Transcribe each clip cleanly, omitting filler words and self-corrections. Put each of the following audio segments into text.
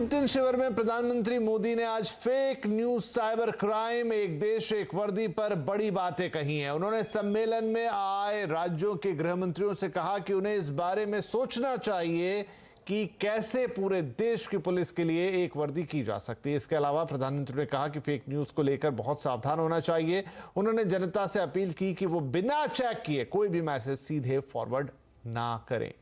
अंतिम शिविर में प्रधानमंत्री मोदी ने आज फेक न्यूज, साइबर क्राइम, एक देश एक वर्दी पर बड़ी बातें कही हैं। उन्होंने सम्मेलन में आए राज्यों के गृह मंत्रियों से कहा कि उन्हें इस बारे में सोचना चाहिए कि कैसे पूरे देश की पुलिस के लिए एक वर्दी की जा सकती है। इसके अलावा प्रधानमंत्री ने कहा कि फेक न्यूज को लेकर बहुत सावधान होना चाहिए। उन्होंने जनता से अपील की कि वो बिना चेक किए कोई भी मैसेज सीधे फॉरवर्ड ना करें।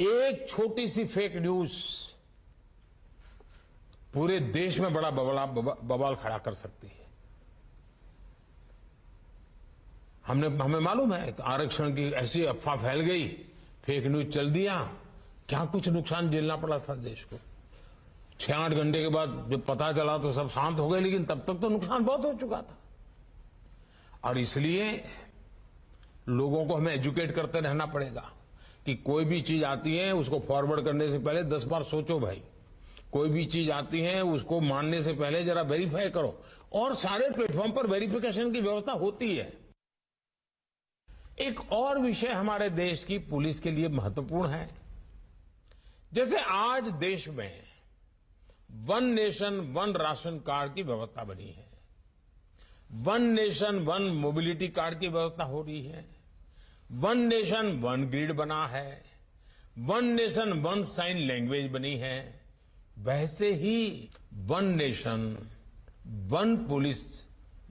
एक छोटी सी फेक न्यूज पूरे देश में बड़ा बवाल खड़ा कर सकती है। हमें मालूम है कि आरक्षण की ऐसी अफवाह फैल गई, फेक न्यूज चल दिया, क्या कुछ नुकसान झेलना पड़ा था देश को। 6-8 घंटे के बाद जब पता चला तो सब शांत हो गए, लेकिन तब तक तो नुकसान बहुत हो चुका था। और इसलिए लोगों को हमें एजुकेट करते रहना पड़ेगा कि कोई भी चीज आती है उसको फॉरवर्ड करने से पहले 10 बार सोचो भाई। कोई भी चीज आती है उसको मानने से पहले जरा वेरीफाई करो, और सारे प्लेटफॉर्म पर वेरिफिकेशन की व्यवस्था होती है। एक और विषय हमारे देश की पुलिस के लिए महत्वपूर्ण है। जैसे आज देश में one nation one ration card की व्यवस्था बनी है, one nation one mobility card की व्यवस्था हो रही है, वन नेशन वन ग्रिड बना है, one nation one sign language बनी है, वैसे ही one nation one police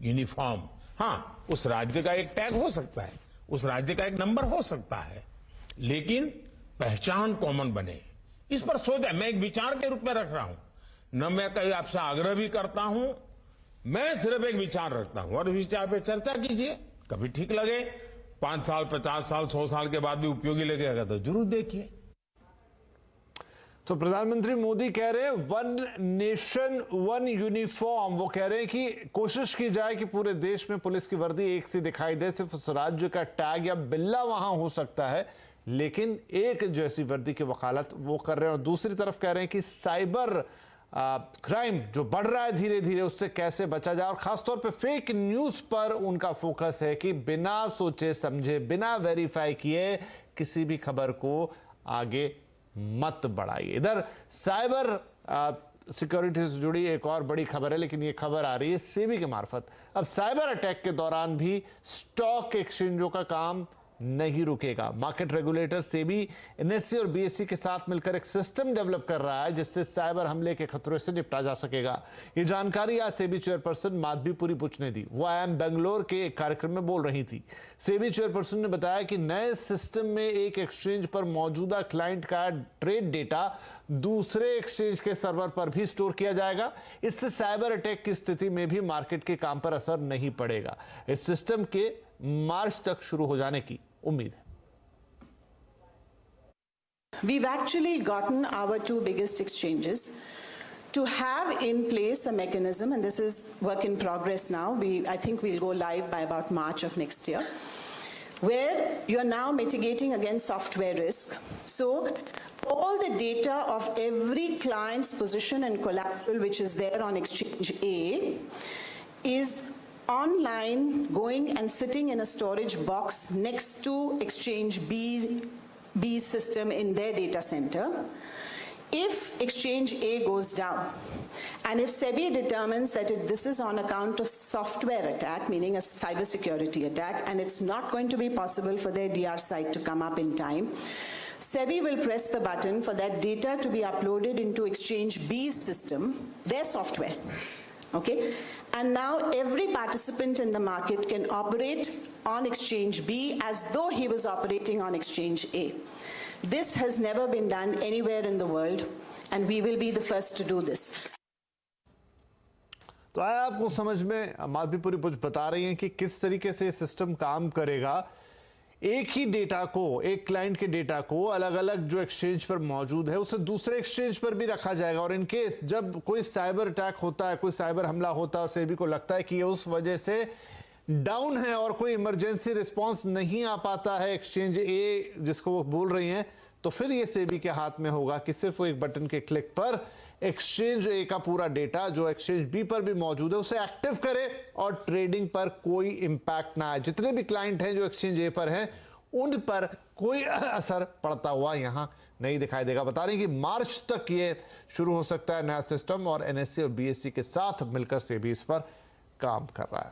uniform. हाँ, उस राज्य का एक टैग हो सकता है, उस राज्य का एक नंबर हो सकता है, लेकिन पहचान कॉमन बने, इस पर सोचा। मैं एक विचार के रूप में रख रहा हूं, न मैं कहीं आपसे आग्रह भी करता हूं, मैं सिर्फ एक विचार रखता हूं, और विचार पे चर्चा कीजिए। कभी ठीक लगे, 5 साल 50 साल 100 साल के बाद भी उपयोगी लगेगा तो जरूर देखिए। तो प्रधानमंत्री मोदी कह रहे हैं वन नेशन वन यूनिफॉर्म। वो कह रहे हैं कि कोशिश की जाए कि पूरे देश में पुलिस की वर्दी एक सी दिखाई दे, सिर्फ उस राज्य का टैग या बिल्ला वहां हो सकता है, लेकिन एक जैसी वर्दी की वकालत वो कर रहे हैं। और दूसरी तरफ कह रहे हैं कि साइबर क्राइम जो बढ़ रहा है धीरे धीरे, उससे कैसे बचा जाए। और खासतौर पे फेक न्यूज पर उनका फोकस है कि बिना सोचे समझे, बिना वेरीफाई किए किसी भी खबर को आगे मत बढ़ाइए। इधर साइबर सिक्योरिटी से जुड़ी एक और बड़ी खबर है, लेकिन ये खबर आ रही है सेबी के मार्फत। अब साइबर अटैक के दौरान भी स्टॉक एक्सचेंजों का काम नहीं रुकेगा। मार्केट रेगुलेटर सेबी एनएससी और बीएसई के साथ मिलकर एक सिस्टम डेवलप कर रहा है जिससे साइबर हमले के खतरों से निपटा जा सकेगा। ये जानकारी आज सेबी चेयरपर्सन माधवीपुरी बुच ने दी। वो IIM बेंगलोर के एक कार्यक्रम में बोल रही थी। सेबी चेयरपर्सन ने बताया कि नए सिस्टम में एक एक्सचेंज पर मौजूदा क्लाइंट का ट्रेड डेटा दूसरे एक्सचेंज के सर्वर पर भी स्टोर किया जाएगा। इससे साइबर अटैक की स्थिति में भी मार्केट के काम पर असर नहीं पड़ेगा। इस सिस्टम के मार्च तक शुरू हो जाने की उम्मीद है। We've actually gotten our 2 biggest exchanges to have in place a mechanism, and this is work in progress now. I think we'll go live by about March of next year, where you're now mitigating against software risk. So all the data of every client's position and collateral which is there on exchange A is online, going and sitting in a storage box next to exchange B's system in their data center. If exchange A goes down, and if SEBI determines that this is on account of software attack, meaning a cybersecurity attack, and it's not going to be possible for their DR site to come up in time, SEBI will press the button for that data to be uploaded into exchange B's system, their software. Okay? And now every participant in the market can operate on exchange B as though he was operating on exchange A. This has never been done anywhere in the world, and we will be the first to do this. तो आया आपको समझ में, माधवीपुरी बुच बता रही हैं कि किस तरीके से सिस्टम काम करेगा। एक ही डेटा को, एक क्लाइंट के डेटा को अलग अलग जो एक्सचेंज पर मौजूद है उसे दूसरे एक्सचेंज पर भी रखा जाएगा। और इन केस जब कोई साइबर अटैक होता है, कोई साइबर हमला होता है और सेबी को लगता है कि ये उस वजह से डाउन है और कोई इमरजेंसी रिस्पांस नहीं आ पाता है एक्सचेंज ए जिसको वो बोल रही हैं, तो फिर ये सेबी के हाथ में होगा कि सिर्फ वो एक बटन के क्लिक पर एक्सचेंज ए का पूरा डेटा जो एक्सचेंज बी पर भी मौजूद है उसे एक्टिव करे और ट्रेडिंग पर कोई इंपैक्ट ना आए। जितने भी क्लाइंट हैं जो एक्सचेंज ए पर हैं उन पर कोई असर पड़ता हुआ यहां नहीं दिखाई देगा। बता रहे हैं कि मार्च तक ये शुरू हो सकता है नया सिस्टम, और एनएससी और बीएसई के साथ मिलकर से भी इस पर काम कर रहा है।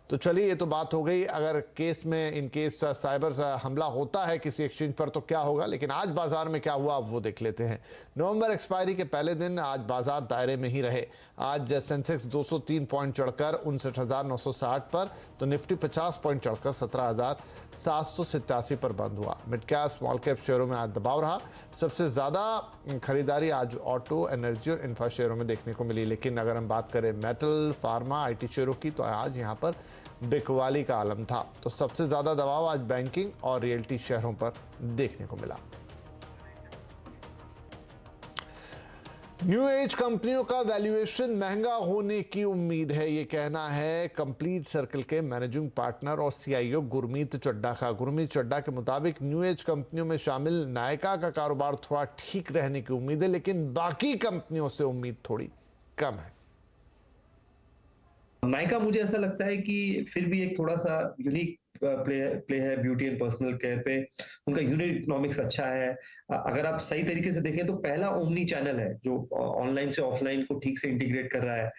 तो चलिए, ये तो बात हो गई अगर केस में इन केस साइबर हमला होता है किसी एक्सचेंज पर तो क्या होगा, लेकिन आज बाजार में क्या हुआ वो देख लेते हैं। नवंबर एक्सपायरी के पहले दिन आज बाजार दायरे में ही रहे। आज सेंसेक्स 203 पॉइंट चढ़कर 59,960 पर, तो निफ्टी 50 पॉइंट चढ़कर 17,787 पर बंद हुआ। मिड कैप स्मॉल कैप शेयरों में आज दबाव रहा। सबसे ज्यादा खरीदारी आज ऑटो, एनर्जी और इंफ्रा शेयरों में देखने को मिली, लेकिन अगर हम बात करें मेटल, फार्मा, आईटी शेयरों की तो आज यहां पर बिकवाली का आलम था। तो सबसे ज्यादा दबाव आज बैंकिंग और रियल्टी शेयरों पर देखने को मिला। न्यू एज कंपनियों का वैल्यूएशन महंगा होने की उम्मीद है, ये कहना है कंप्लीट सर्कल के मैनेजिंग पार्टनर और सीईओ गुरमीत चड्ढा का। गुरमीत चड्ढा के मुताबिक न्यू एज कंपनियों में शामिल नायका का कारोबार थोड़ा ठीक रहने की उम्मीद है, लेकिन बाकी कंपनियों से उम्मीद थोड़ी कम है। नायका मुझे ऐसा लगता है कि फिर भी एक थोड़ा सा यूनिक प्ले है ब्यूटी एंड पर्सनल केयर पे। उनका यूनिट इकोनॉमिक्स अच्छा है। अगर आप सही तरीके से देखें तो पहला ओमनी चैनल है जो ऑनलाइन से ऑफलाइन को ठीक से इंटीग्रेट कर रहा है,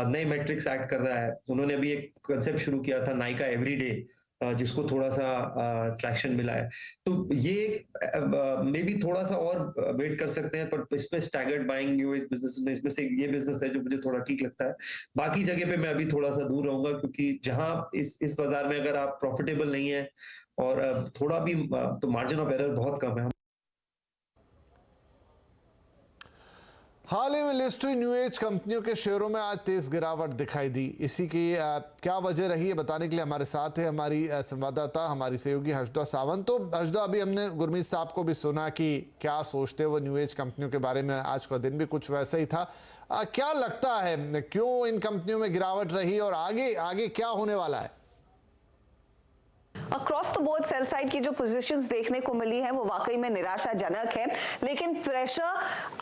नए मैट्रिक्स ऐड कर रहा है। उन्होंने अभी एक कंसेप्ट शुरू किया था नायका एवरीडे, जिसको थोड़ा सा ट्रैक्शन मिला है। तो ये मे बी थोड़ा सा और वेट कर सकते हैं, पर इसमें staggered buying new age business में इसमें से ये बिजनेस है जो मुझे थोड़ा ठीक लगता है। बाकी जगह पे मैं अभी थोड़ा सा दूर रहूंगा, क्योंकि जहां इस बाजार में अगर आप प्रॉफिटेबल नहीं है और थोड़ा भी तो मार्जिन ऑफ एरर बहुत कम है। हाल ही में लिस्ट हुई न्यू एज कंपनियों के शेयरों में आज तेज गिरावट दिखाई दी। इसी की क्या वजह रही है बताने के लिए हमारे साथ है हमारी संवाददाता, हमारी सहयोगी हर्षदा सावंत। तो हर्षदा, अभी हमने गुरमीत साहब को भी सुना कि क्या सोचते वो न्यू एज कंपनियों के बारे में। आज का दिन भी कुछ वैसा ही था। क्या लगता है क्यों इन कंपनियों में गिरावट रही और आगे क्या होने वाला है? Across the board sell side की जो पोजीशंस देखने को मिली है वो वाकई में निराशाजनक है, लेकिन प्रेशर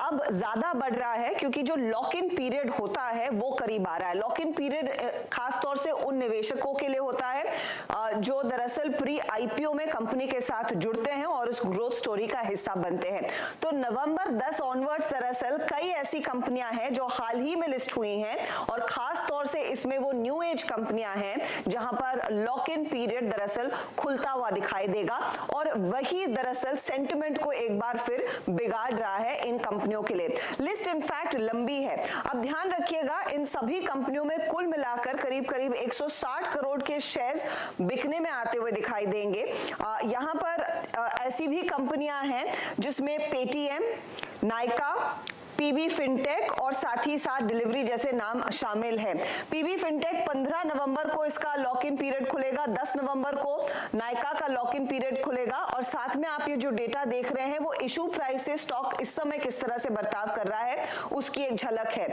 अब ज्यादा बढ़ रहा है क्योंकि जो लॉक इन पीरियड होता है वो करीब आ रहा है। लॉक इन पीरियड खास तौर से उन निवेशकों के लिए होता है जो दरअसल प्री आईपीओ में कंपनी के साथ जुड़ते हैं और उस ग्रोथ स्टोरी का हिस्सा बनते हैं। तो नवंबर 10 ऑनवर्ड्स दरअसल कई ऐसी कंपनियां हैं जो हाल ही में लिस्ट हुई हैं, और खास तौर से इसमें वो न्यू एज कंपनियां हैं जहां पर लॉक इन पीरियड दरअसल खुलता हुआ दिखाई देगा, और वही दरअसल सेंटिमेंट को एक बार फिर बिगाड़ रहा है इन कंपनियों के लिए। लिस्ट इनफैक्ट लंबी है। अब ध्यान रखिएगा, इन सभी कंपनियों में कुल मिलाकर करीब 160 करोड़ के शेयर्स बिकने में आते हुए दिखाई देंगे। यहां पर ऐसी भी कंपनियां हैं जिसमें पेटीएम, नायका, पीबी फिनटेक और साथ ही साथ डिलीवरी जैसे नाम शामिल हैं। पीबी फिनटेक 15 नवंबर को इसका लॉक इन पीरियड खुलेगा, 10 नवंबर को नायका का लॉक इन पीरियड खुलेगा, और साथ में आप ये जो डेटा देख रहे हैं वो इशू प्राइस से स्टॉक इस समय किस तरह से बर्ताव कर रहा है उसकी एक झलक है।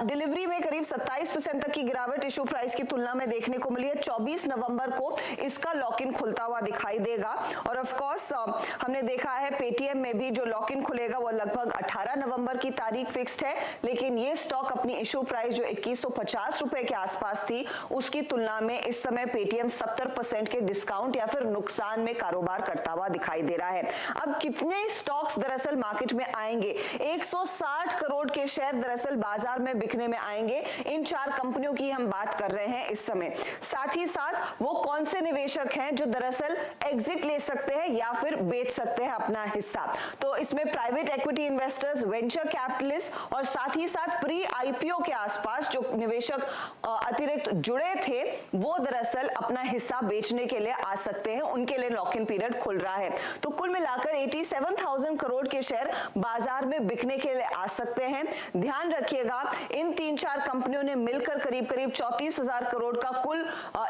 डिलीवरी में करीब 27% तक की गिरावट इशू प्राइस की तुलना में देखने को मिली है। 24 नवंबर को इसका लॉक इन खुलता हुआ दिखाई देगा, और ऑफ कोर्स हमने देखा है पेटीएम में भी जो लॉक इन खुलेगा वो लगभग 18 नवंबर की तारीख फिक्स्ड है, लेकिन ये स्टॉक अपनी इशू प्राइस जो 2150 रुपए के आसपास थी उसकी तुलना में इस समय पेटीएम 70% के डिस्काउंट या फिर नुकसान में कारोबार करता हुआ दिखाई दे रहा है। अब कितने स्टॉक्स दरअसल मार्केट में आएंगे? 160 करोड़ के शेयर दरअसल बाजार में बिकने में आएंगे। इन 4 कंपनियों की हम बात कर रहे हैं इस समय। साथ ही साथ वो कौन से निवेशक हैं जो दरअसल एग्जिट ले सकते हैं या फिर बेच सकते हैं अपना हिस्सा? तो इसमें private equity investors, venture capitalist और साथ ही साथ प्री आईपीओ के आसपास जो निवेशक अतिरिक्त जुड़े थे वो दरअसल अपना हिस्सा बेचने के लिए आ सकते हैं, उनके लिए लॉक इन पीरियड खुल रहा है। तो कुल मिलाकर 87,000 करोड़ के शेयर बाजार में बिकने के लिए आ सकते हैं। ध्यान रखिएगा, इन 3-4 कंपनियों ने मिलकर करीब 34,000 करोड़ का कुल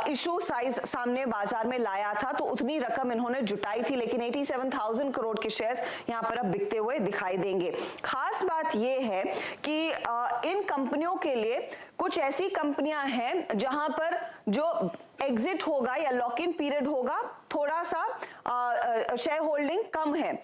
इशू साइज सामने बाजार में लाया था, तो उतनी रकम इन्होंने जुटाई थी, लेकिन 87,000 करोड़ के शेयर्स यहां पर अब बिकते हुए दिखाई देंगे। खास बात यह है कि इन कंपनियों के लिए कुछ ऐसी कंपनियां हैं जहां पर जो एग्जिट होगा या लॉक इन पीरियड होगा, थोड़ा सा शेयर होल्डिंग कम है।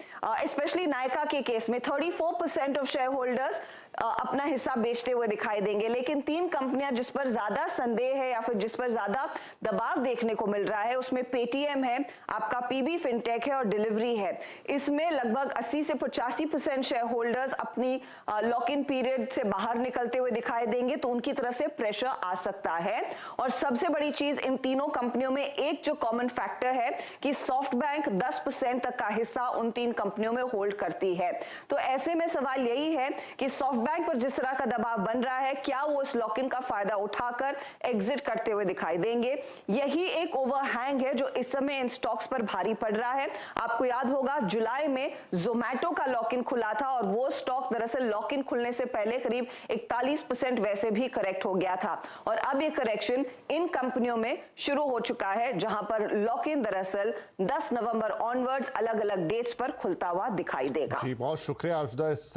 स्पेशली नायका के केस में 34% ऑफ शेयर होल्डर्स अपना हिस्सा बेचते हुए दिखाई देंगे। लेकिन 3 कंपनियां जिस पर ज्यादा संदेह है या फिर जिस पर ज्यादा दबाव देखने को मिल रहा है, उसमें पेटीएम है, आपका पीबी फिनटेक है और डिलीवरी है। इसमें लगभग 80 से 85% शेयर होल्डर्स अपनी लॉक इन पीरियड से बाहर निकलते हुए दिखाई देंगे, तो उनकी तरफ से प्रेशर आ सकता है। और सबसे बड़ी चीज इन तीनों कंपनियों में एक जो कॉमन फैक्टर है कि सॉफ्ट बैंक 10% तक का हिस्सा उन 3 कंपनियों में होल्ड करती है। तो ऐसे में सवाल यही है कि सॉफ्ट बैंक पर जिस तरह का दबाव बन रहा है, क्या वो इस लॉक इन का फायदा उठाकर एग्जिट करते हुए दिखाई देंगे? यही एक ओवरहैंग है जो इस समय इन स्टॉक्स पर भारी पड़ रहा है। आपको याद होगा जुलाई में जोमैटो का लॉक इन खुला था और वो स्टॉक दरअसल लॉक इन खुलने से पहले करीब 41% वैसे भी करेक्ट हो गया था। और अब ये करेक्शन इन कंपनियों में शुरू हो चुका है, जहां पर लॉक इन दरअसल 10 नवंबर ऑनवर्ड्स अलग अलग डेट्स पर खुलता हुआ दिखाई देगा। जी बहुत शुक्रिया आशुदा इस